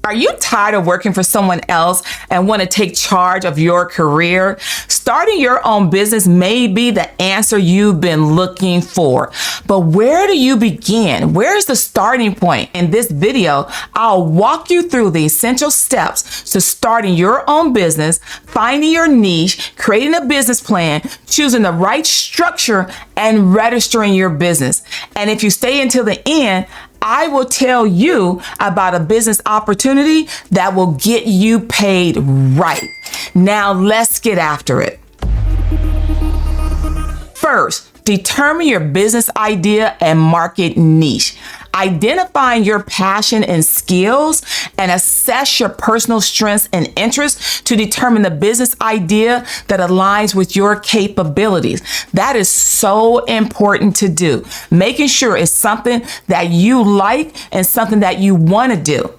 Are you tired of working for someone else and want to take charge of your career? Starting your own business may be the answer you've been looking for. But where do you begin? Where's the starting point? In this video, I'll walk you through the essential steps to starting your own business, finding your niche, creating a business plan, choosing the right structure, and registering your business. And if you stay until the end, I will tell you about a business opportunity that will get you paid right. Now let's get after it. First, determine your business idea and market niche. Identifying your passion and skills and assess your personal strengths and interests to determine the business idea that aligns with your capabilities. That is so important to do. Making sure it's something that you like and something that you want to do.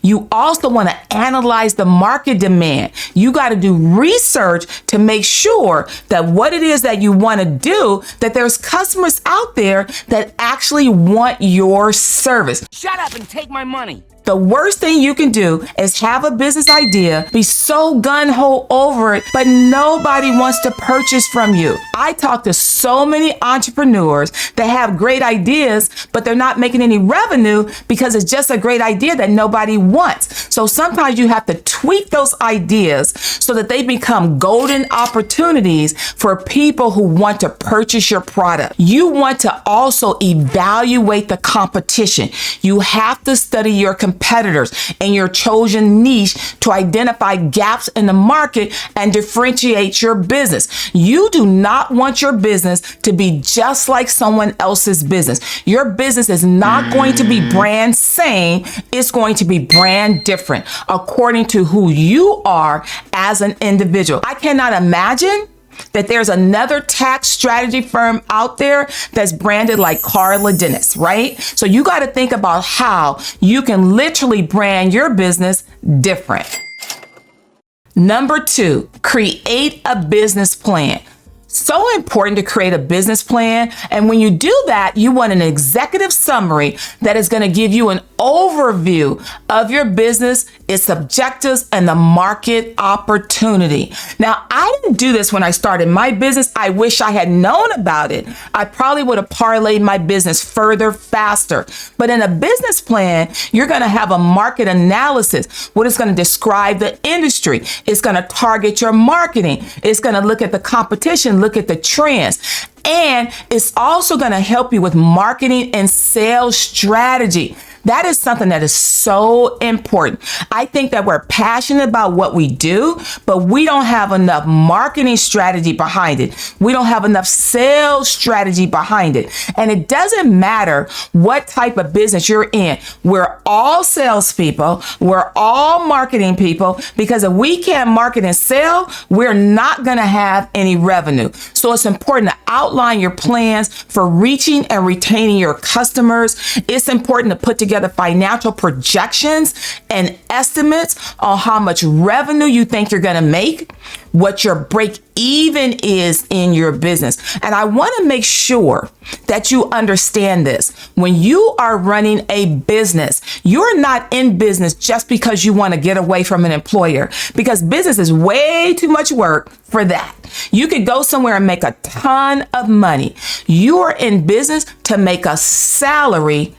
You also want to analyze the market demand. You got to do research to make sure that what it is that you want to do, that there's customers out there that actually want your service. Shut up and take my money. The worst thing you can do is have a business idea, be so gung-ho over it, but nobody wants to purchase from you. I talk to so many entrepreneurs that have great ideas, but they're not making any revenue because it's just a great idea that nobody wants. So sometimes you have to tweak those ideas so that they become golden opportunities for people who want to purchase your product. You want to also evaluate the competition. You have to study your competitors and your chosen niche to identify gaps in the market and differentiate your business. You do not want your business to be just like someone else's business. Your business is not going to be brand same. It's going to be brand different according to who you are as an individual. I cannot imagine that there's another tax strategy firm out there that's branded like Carla Dennis, right? So you got to think about how you can literally brand your business different. Number 2, create a business plan. So important to create a business plan. And when you do that, you want an executive summary that is going to give you an overview of your business, its objectives, and the market opportunity. Now, I didn't do this when I started my business. I wish I had known about it. I probably would have parlayed my business further, faster. But in a business plan, you're going to have a market analysis. What is going to describe the industry? It's going to target your marketing. It's going to look at the competition, look at the trends. And it's also going to help you with marketing and sales strategy. That is something that is so important. I think that we're passionate about what we do, but we don't have enough marketing strategy behind it. We don't have enough sales strategy behind it. And it doesn't matter what type of business you're in. We're all salespeople. We're all marketing people, because if we can't market and sell, we're not going to have any revenue. So it's important to outline your plans for reaching and retaining your customers. It's important to put together financial projections and estimates on how much revenue you think you're going to make, what your break even is in your business. And I want to make sure that you understand this. When you are running a business, you're not in business just because you want to get away from an employer, because business is way too much work for that. You could go somewhere and make a ton of money. You are in business to make a salary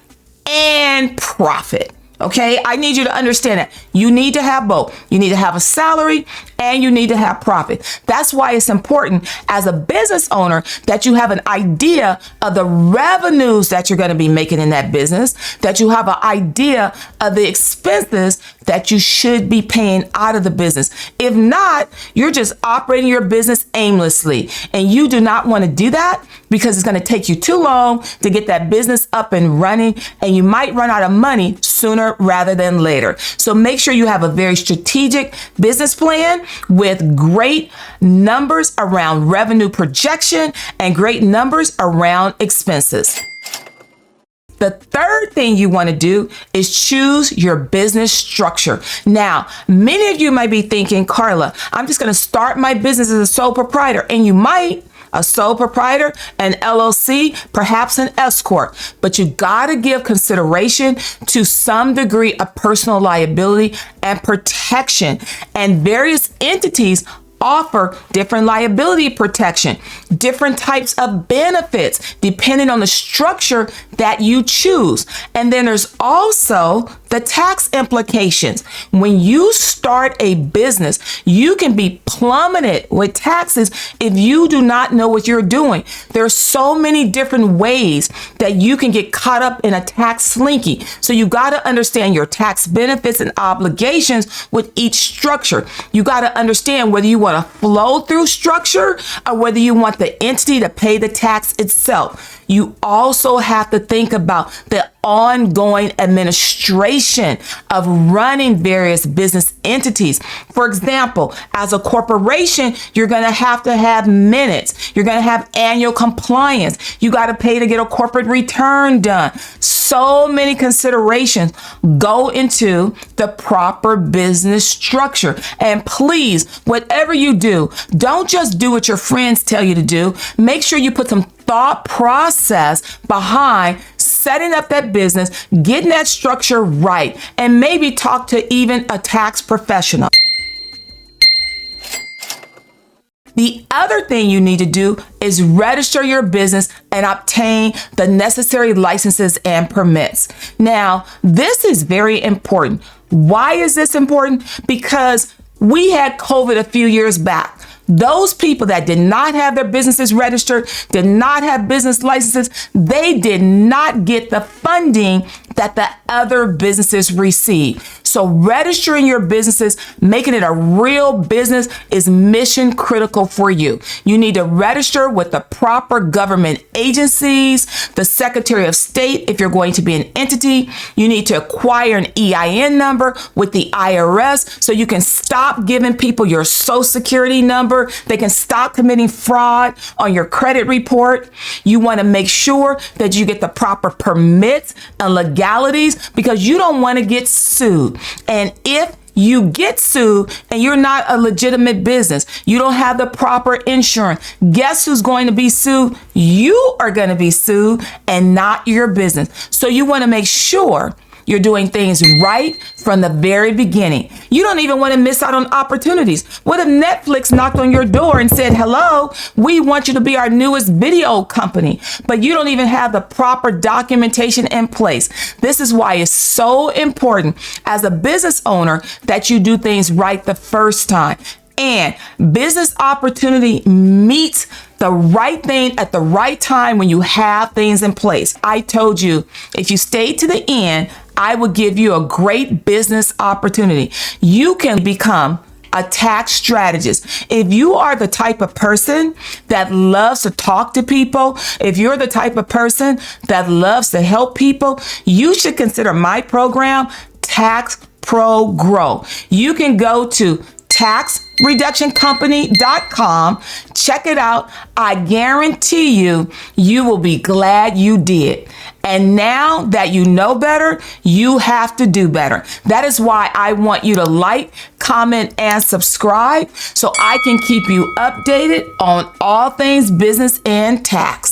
and profit. Okay, I need you to understand that. You need to have both. You need to have a salary and you need to have profit. That's why it's important as a business owner that you have an idea of the revenues that you're going to be making in that business, that you have an idea of the expenses that you should be paying out of the business. If not, you're just operating your business aimlessly, and you do not want to do that, because it's going to take you too long to get that business up and running, and you might run out of money sooner rather than later. So make sure you have a very strategic business plan with great numbers around revenue projection and great numbers around expenses. The third thing you want to do is choose your business structure. Now, many of you might be thinking, Carla, I'm just going to start my business as a sole proprietor. And you might, a sole proprietor, an LLC, perhaps an S corp. But you got to give consideration to some degree of personal liability and protection. And various entities offer different liability protection, different types of benefits, depending on the structure that you choose. And then there's also the tax implications. When you start a business, you can be plummeted with taxes if you do not know what you're doing. There's so many different ways that you can get caught up in a tax slinky. So you got to understand your tax benefits and obligations with each structure. You got to understand whether you want a flow through structure or whether you want the entity to pay the tax itself. You also have to think about the ongoing administration of running various business entities. For example, as a corporation, you're going to have minutes. You're going to have annual compliance. You got to pay to get a corporate return done. So many considerations go into the proper business structure. And please, whatever you do, don't just do what your friends tell you to do. Make sure you put some thought process behind setting up that business, getting that structure right, and maybe talk to even a tax professional. The other thing you need to do is register your business and obtain the necessary licenses and permits. Now, this is very important. Why is this important? Because we had COVID a few years back. Those people that did not have their businesses registered, did not have business licenses, they did not get the funding that the other businesses received. So registering your businesses, making it a real business is mission critical for you. You need to register with the proper government agencies, the Secretary of State if you're going to be an entity. You need to acquire an EIN number with the IRS so you can stop giving people your Social Security number. They can stop committing fraud on your credit report. You want to make sure that you get the proper permits and legalities because you don't want to get sued. And if you get sued and you're not a legitimate business, you don't have the proper insurance, guess who's going to be sued? You are going to be sued and not your business. So you want to make sure you're doing things right from the very beginning. You don't even want to miss out on opportunities. What if Netflix knocked on your door and said, hello, we want you to be our newest video company, but you don't even have the proper documentation in place. This is why it's so important as a business owner that you do things right the first time. And business opportunity meets the right thing at the right time when you have things in place. I told you, if you stay to the end, I will give you a great business opportunity. You can become a tax strategist. If you are the type of person that loves to talk to people, if you're the type of person that loves to help people, you should consider my program, Tax Pro Grow. You can go to taxreductioncompany.com. Check it out. I guarantee you, you will be glad you did. And now that you know better, you have to do better. That is why I want you to like, comment, and subscribe so I can keep you updated on all things business and tax.